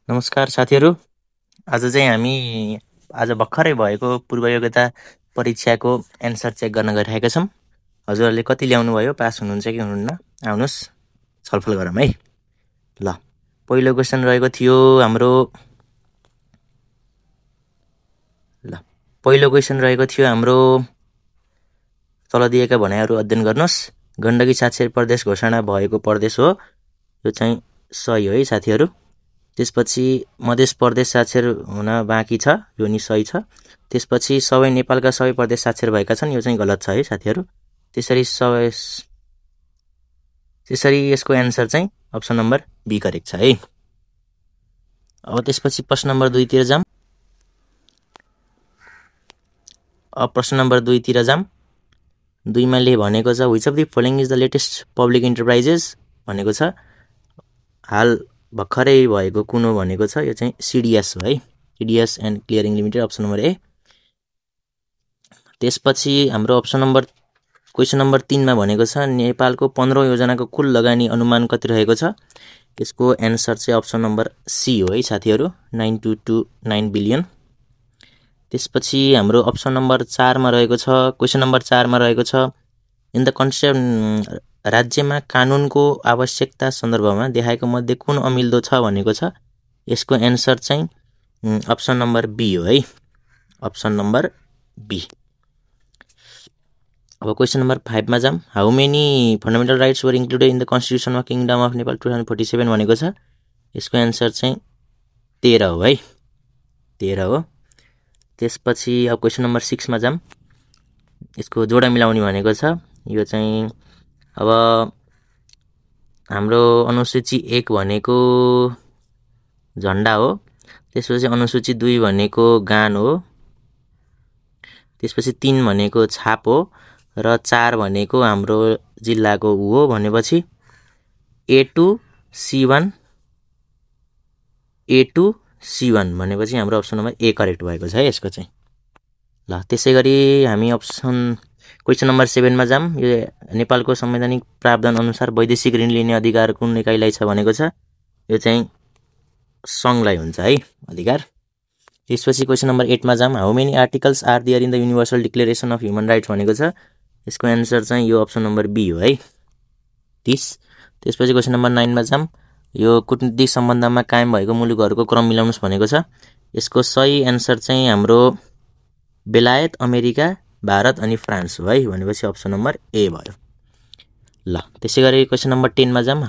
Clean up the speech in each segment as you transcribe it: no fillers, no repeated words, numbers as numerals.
नमस्कार साथीहरू। आज चाहिँ हामी आज भर्खरै भएको पूर्व योग्यता परीक्षाको एन्सर चेक गर्न गइरहेका छौँ। हजुरहरूले कति ल्याउनु भयो, पास हुनुहुन्छ कि हुनुहुन्न? आउनुहोस् छलफल गरौँ है। ल, पहिलो क्वेसन रहेको थियो हाम्रो तल दिएका भनाइहरू अध्ययन गर्नुहोस्। गण्डकी साक्षर प्रदेश घोषणा भएको प्रदेश हो, यो चाहिँ सही हो है साथीहरू। त्यसपछि मध्य प्रदेश साक्षर हुन बाँकी छ, यो नि सही छ। त्यसपछि सबै नेपालका सबै प्रदेश साक्षर भएका छन्, यो चाहिँ गलत छ है साथीहरू। त्यसरी यसको एन्सर चाहिँ अप्सन नम्बर बी करेक्ट छ है। अब त्यसपछि प्रश्न नम्बर 2 तिर जाम। प्रश्न नम्बर 2 तिर जाम। 2 मा ले भनेको छ which of the following is the latest public enterprises भनेको छ। हाल भर्खरै भएको कुन हो भनेको छ, यो चाहिँ सिडिएस हो है, CDS and clearing limited, option number A. त्यसपछि हाम्रो क्वेसन नम्बर 3 मा भनेको छ नेपालको 15औं योजनाको कुल लगानी अनुमान कति रहेको छ। यसको एन्सर चाहिँ अप्सन नम्बर सी हो है साथीहरू, 9229 बिलियन। त्यसपछि हाम्रो अप्सन नम्बर 4 मा रहेको छ, क्वेसन नम्बर 4 मा रहेको छ इन द कन्सेप्ट राज्यमा कानुनको आवश्यकता सन्दर्भमा देखाएको मध्ये कुन अमिल्दो छ भनेको छ। यसको एन्सर चाहिँ अप्सन नम्बर बी हो है, अप्सन नम्बर बी। अब क्वेसन नम्बर 5 मा जाम। How many fundamental rights were included in the constitution of kingdom of Nepal 2047 भनेको छ। यसको एन्सर चाहिँ 13 हो है, 13 हो। त्यसपछि अब क्वेसन नम्बर 6 मा जाम। यसको जोडा मिलाउने भनेको छ। यो चाहिँ अब हाम्रो अनुसूची 1 भनेको झन्डा हो। त्यसपछि अनुसूची 2 भनेको गान हो। त्यसपछि 3 भनेको छाप हो र 4 भनेको हाम्रो जिल्लाको हो भनेपछि A2 C1 भनेपछि हाम्रो अप्सन नम्बर ए करेक्ट भएको छ है यसको चाहिँ। ल, त्यसै गरी हामी क्वेसन नम्बर 7 मा जाम। यो नेपालको संवैधानिक प्रावधान अनुसार वैदेशिक ऋण लिने अधिकार कुन इकाइलाई छ भनेको छ। यो चाहिँ सङ्घलाई हुन्छ है अधिकार। त्यसपछि क्वेसन नम्बर 8 मा जाम। How many articles are there in the universal declaration of human rights भनेको छ। यसको एन्सर चाहिँ यो अप्सन नम्बर बी हो है, 30। त्यसपछि क्वेसन नम्बर 9 मा जाम। यो कूटनीतिक सम्बन्धमा कायम भएको मुलुकहरूको क्रम मिलाउनुहोस् भनेको छ। यसको सही एन्सर चाहिँ हाम्रो बेलायत, अमेरिका, भारत अनि फ्रान्स हो है भनेपछि अप्सन नम्बर ए भयो। ल, त्यसै गरी क्वेसन नम्बर 10 मा जाम।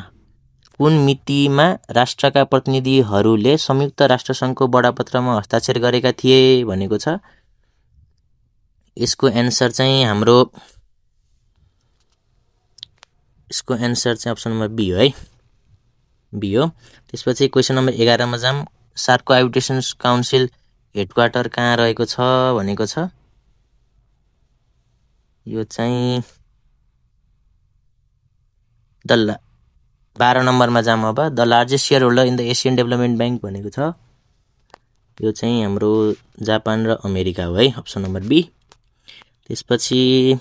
कुन मितिमा राष्ट्रका प्रतिनिधिहरूले संयुक्त राष्ट्रसङ्घको बडापत्रमा हस्ताक्षर गरेका थिए भनेको छ। यसको एन्सर चाहिँ अप्सन नम्बर बी हो है, बी हो। त्यसपछि क्वेसन नम्बर 11 मा जाम। सार्कको आर्बिट्रेसन काउन्सिल हेडक्वार्टर कहाँ रहेको छ भनेको छ। यो चाहिँ 12 नम्बरमा जाम। अब the largest share holder in the Asian development bank भनेको छ। यो चाहिँ हाम्रो जापान र अमेरिका हो है, अप्सन नम्बर बी। त्यसपछि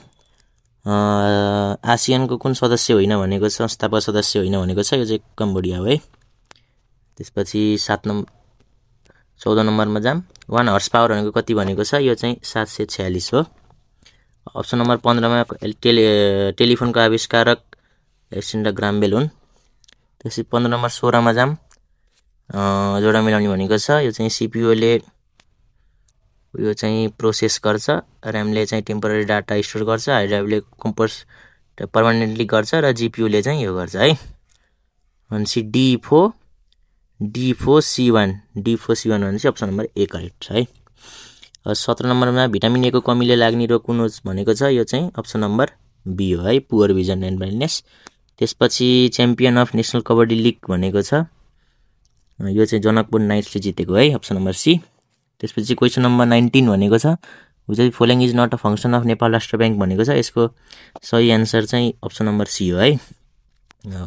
आसियानको कुन सदस्य होइन भनेको छ, संस्थापक सदस्य होइन भनेको छ। यो चाहिँ कम्बोडिया हो है। त्यसपछि 14 नम्बरमा जाम। 1 हर्स पावर भनेको कति भनेको छ। यो चाहिँ 746 हो। अप्सन नम्बर 15 मा टेलिफोनको आविष्कारक एलेक्जेन्डर ग्राहम बेल हुन्। त्यसपछि 15 नम्बर 16 मा जाम। जोडा मिलाउने भनेको छ। यो चाहिँ सिपियुले यो चाहिँ प्रोसेस गर्छ, ऱ्यामले चाहिँ टेम्पोररी डाटा स्टोर गर्छ, हार्ड ड्राइभले कम्पोज पर्मानेन्टली गर्छ र जिपियुले चाहिँ यो गर्छ है। भनेपछि D4C1 भनेपछि अप्सन नम्बर ए करेक्ट छ है। 17 नम्बरमा भिटामिन ए को कमीले लाग्ने रोग कुन हो भनेको छ। यो चाहिँ अप्सन नम्बर बी हो है, पुवर भिजन एन्ड ब्लाइन्डनेस। त्यसपछि champion of national kabaddi league भनेको छ। यो चाहिँ जनकपुर नाइट्सले जितेको है, अप्सन नम्बर सी। त्यसपछि क्वेसन नम्बर 19 भनेको छ which of the following is not a function of Nepal Rastra Bank भनेको छ। यसको सही एन्सर चाहिँ अप्सन नम्बर सी हो है,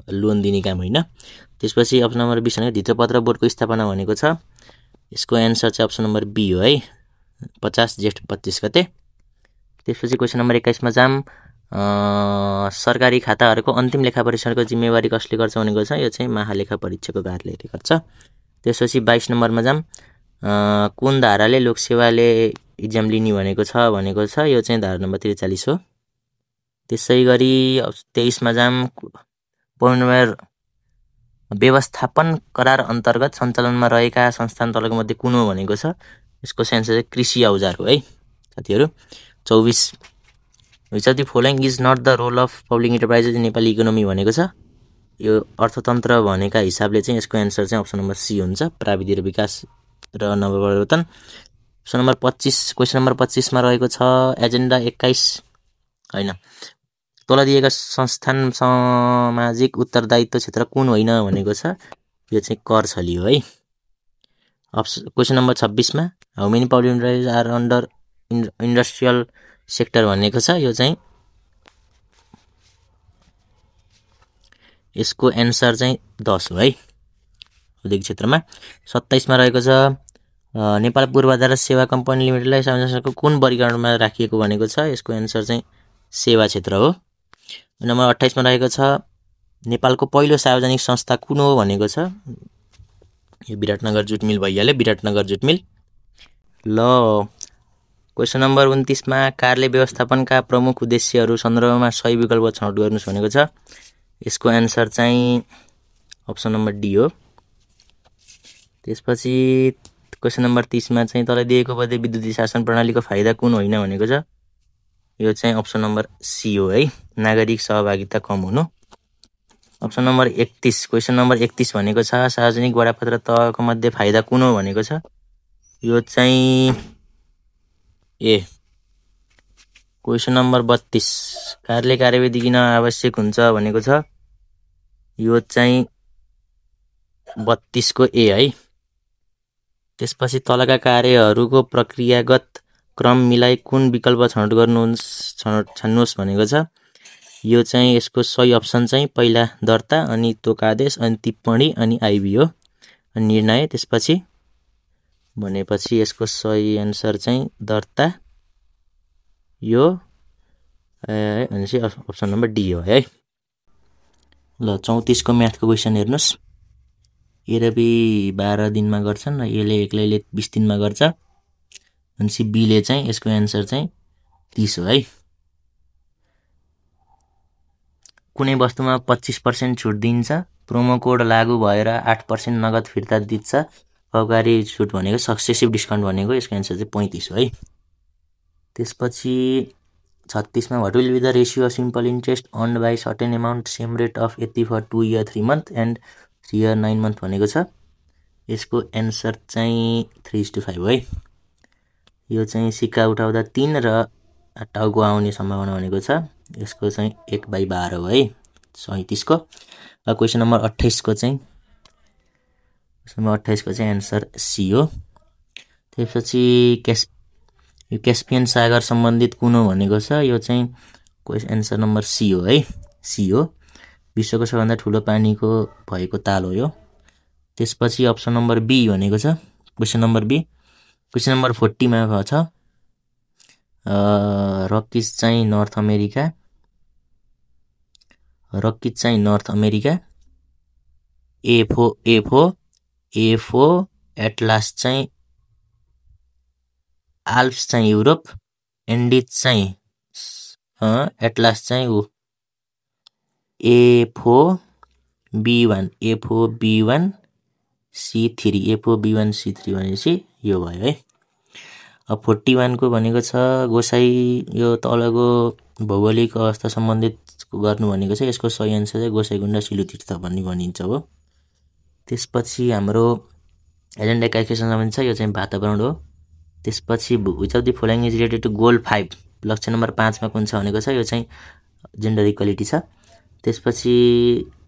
लोन दिने काम होइन। त्यसपछि अप्सन नम्बर 20 भनेको धितोपत्र बोर्डको स्थापना भनेको छ। यसको एन्सर चाहिँ अप्सन नम्बर बी हो है, 50 जेठ 25 गते। त्यसपछि क्वेसन नम्बर 21 मा जाम। सरकारी खाताहरूको अन्तिम लेखा परीक्षणको जिम्मेवारी कसले गर्छ भनेको छ। यो चाहिँ महालेखा परीक्षकको कार्यालयले गर्छ। त्यसपछि 22 नम्बरमा जाम कुन धाराले लोकसेवाले इक्जाम लिने भनेको छ यो चाहिँ धारा नम्बर 43 हो। त्यसै गरी 23 मा जाम पूर्णमेयर व्यवस्थापन करार अन्तर्गत सञ्चालनमा रहेका संस्थान तलको मध्ये कुन हो भनेको छ। यसको सेन्स चाहिँ कृषि औजार हो है साथीहरू। 24 which of the following is not the role of public enterprises in Nepali economy भनेको छ। यो अर्थतन्त्र भनेका हिसाबले चाहिँ यसको एन्सर चाहिँ अप्सन नम्बर सी हुन्छ, प्रविधि र विकास र नवपरिवर्तन। अप्सन नम्बर 25 क्वेसन नम्बर 25 मा रहेको छ एजेन्डा 21 हैन, तल दिएका संस्थान सामाजिक उत्तरदायित्व क्षेत्र कुन होइन भनेको छ। यो चाहिँ कर छली हो है। क्वेसन नम्बर 26 मा how many public enterprises are under industrial sector भनेको छ। यो चाहिँ यसको एन्सर चाहिँ 10 हो है औद्योगिक क्षेत्रमा। 27 मा रहेको छ नेपाल पूर्वाधार सेवा कम्पनी लिमिटेडलाई सार्वजनिक कुन वर्गीकरणमा राखिएको भनेको छ। यसको एन्सर चाहिँ सेवा क्षेत्र हो। नम्बर 28 मा रहेको छ नेपालको पहिलो सार्वजनिक संस्था कुन हो भनेको छ। यो विराटनगर जुट मिल भइहाल्यो, विराटनगर जुट मिल। ल क्वेसन नम्बर 29 मा कार्यालय व्यवस्थापनका प्रमुख उद्देश्यहरू सन्दर्भमा सही विकल्प छनौट गर्नुस् भनेको छ। यसको एन्सर चाहिँ अप्सन नम्बर डी हो। त्यसपछि क्वेसन नम्बर 30 मा चाहिँ तल दिएको मध्ये विद्युतीय शासन प्रणालीको फाइदा कुन होइन भनेको छ। यो चाहिँ अप्सन नम्बर सी हो है, नागरिक सहभागिता कम हुनु। अप्सन नम्बर 31 क्वेसन नम्बर 31 भनेको छ सार्वजनिक बडापत्र तहको मध्ये फाइदा कुन हो भनेको छ। यो चाहिँ ए। क्वेसन नम्बर 32 कार्यालय कार्यविधि किन आवश्यक हुन्छ भनेको छ। यो चाहिँ 32 को ए है। त्यसपछि तलका कार्यहरूको प्रक्रियागत क्रम मिलाई कुन विकल्प छान्नुहोस् भनेको छ। यो चाहिँ यसको सही अप्सन चाहिँ पहिला दर्ता, अनि तोक आदेश, अनि टिप्पणी, अनि आइबी हो, अनि निर्णय। त्यसपछि भनेपछि यसको सही एन्सर चाहिँ दर्ता यो भनेपछि अप्सन नम्बर डी हो है। ल 34 को म्याथको क्वेसन हेर्नुहोस्। एरबी 12 दिनमा गर्छन् र यसले एक्लैले 20 दिनमा गर्छ। भनेपछि बीले चाहिँ यसको एन्सर चाहिँ 30 हो है। कुनै वस्तुमा 25% छुट दिन्छ, प्रोमो कोड लागू भएर 8% नगद फिर्ता दिन्छ। अबकारी छुट भनेको सक्सेसिभ डिस्काउन्ट भनेको यसको एन्सर चाहिँ 35 हो है। त्यसपछि 36 मा what will be the ratio of simple interest earned by certain amount same rate of यति for 2 year 3 month and 3 year 9 month भनेको छ। यसको एन्सर चाहिँ 3:5 हो है। यो चाहिँ सिक्का उठाउँदा 3 र टाउको आउने सम्भावना भनेको छ। यसको चाहिँ 1/12 हो है 37 को। क्वेसन नम्बर 28 को चाहिँ एन्सर सी हो। त्यसपछि क्यास्पियन सागर सम्बन्धित कुन हो भनेको छ। यो चाहिँ क्वेसन एन्सर नम्बर सी हो है, सी हो। विश्वको सबभन्दा ठुलो पानीको भएको ताल हो यो। त्यसपछि अप्सन नम्बर बी भनेको छ question number B. Question number 40 मा भएको छ रकिज चाहिँ नर्थ अमेरिका, एफो एटलास चाहिँ आल्प्स चाहिँ युरोप, एन्डिज चाहिँ एटलास चाहिँ एफो B1 C3 भनेपछि यो भयो है। अब 41 को भनेको छ गोसाई, यो तलको भौगोलिक अवस्था सम्बन्धित गर्नु भनेको छ। यसको सही एन्सर चाहिँ गोसाइगुण्डा सिलुतीर्थ भन्ने भनिन्छ हो। त्यसपछि हाम्रो एजेन्डा क्याल्कुलेसन सम्बन्धित छ, यो चाहिँ वातावरण हो। त्यसपछि which of the following is related to goal 5 लक्ष्य नम्बर 5 मा कुन छ भनेको छ। यो चाहिँ जेन्डर इक्वालिटी छ। त्यसपछि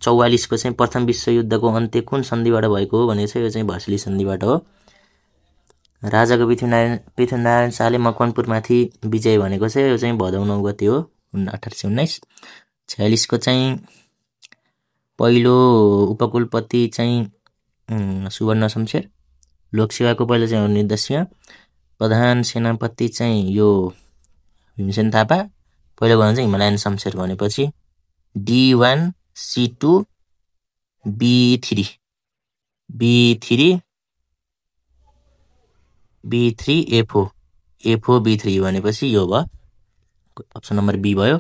44 को चाहिँ प्रथम विश्वयुद्धको अन्त्य कुन सन्धिबाट भएको हो भनेको छ। यो चाहिँ भर्सली सन्धिबाट हो। राजाको पृथ्वीनारायण शाहले मकवानपुरमाथि विजय भनेको छ। यो चाहिँ भदौ 9 गते हो 1819। 46 को चाहिँ पहिलो उपकुलपति चाहिँ सुवर्ण शमशेर। लोकसेवाको पहिलो चाहिँ अनिरुद्ध सिंह। प्रधान सेनापति चाहिँ यो भीमसेन थापा। पहिलो गर्न चाहिँ हिमालयन शमशेर भनेपछि D1 C2 B3 B3 A4 B3 भनेपछि यो भयो, अप्सन नम्बर बी भयो।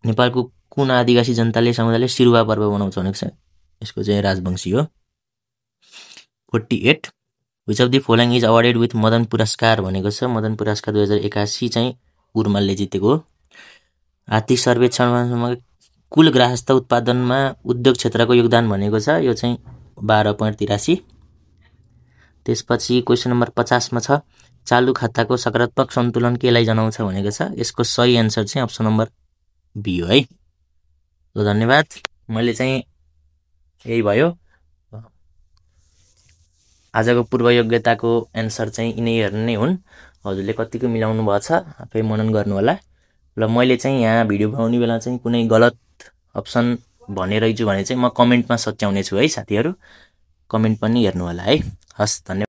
नेपालको कुन आदिवासी समुदायले सिरुवा पर्व मनाउँछ भनेको छ, यसको चाहिँ राजवंशी हो। 48 which of the following is awarded with Madan पुरस्कार भनेको छ, मदन पुरस्कार 2081 चाहिँ उर्मालले जितेको हो। आर्थिक सर्वेक्षणमा कुल गृहस्थ उत्पादनमा उद्योग क्षेत्रको योगदान भनेको छ, यो चाहिँ 12.83। त्यसपछि क्वेसन नम्बर 50 मा छ चालु खाताको सकारात्मक सन्तुलन केलाई जनाउँछ भनेको छ, यसको सही एन्सर चाहिँ अप्सन नम्बर बी हो है। ल धन्यवाद, मैले चाहिँ यही भयो आजको पूर्व योग्यताको एन्सर चाहिँ यिनीहरू नै हुन्। हजुरले कतिको मिलाउनु भएको छ आफै मनन गर्नु होला। ल मैले चाहिँ यहाँ भिडियो बनाउने बेला चाहिँ कुनै गलत अप्सन भनेरैछु भने चाहिँ म कमेन्टमा सच्याउने छु है साथीहरू, कमेन्ट पनि हेर्नु होला है। हस् धन्यवाद।